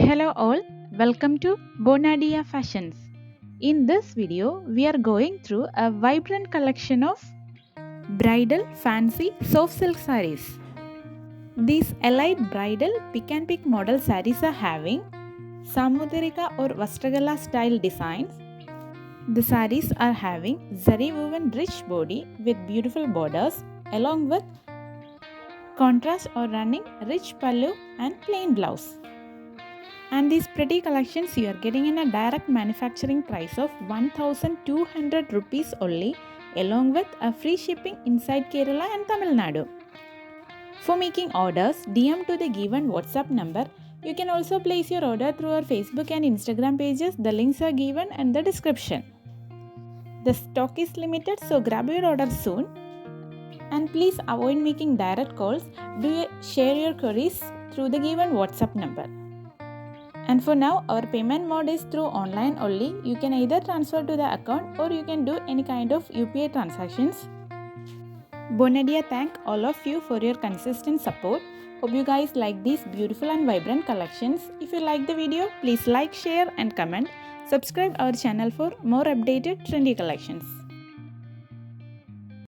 Hello all, welcome to bonadeafashions. In this video, we are going through a vibrant collection of bridal fancy soft silk sarees. These elite bridal pick and pick model sarees are having Samudraika or Vastragala style designs. The sarees are having zari woven rich body with beautiful borders along with contrast or running rich pallu and plain blouse. And these pretty collections you are getting in a direct manufacturing price of 1200 rupees only, along with a free shipping inside Kerala and Tamil Nadu. For making orders, DM to the given WhatsApp number. You can also place your order through our Facebook and Instagram pages. The links are given in the description. The stock is limited, so grab your order soon. And please avoid making direct calls. Share your queries through the given WhatsApp number. And for now, our payment mode is through online only. You can either transfer to the account or you can do any kind of UPI transactions. Bonadia thank all of you for your consistent support. Hope you guys like these beautiful and vibrant collections. If you like the video, please like, share and comment. Subscribe our channel for more updated trendy collections.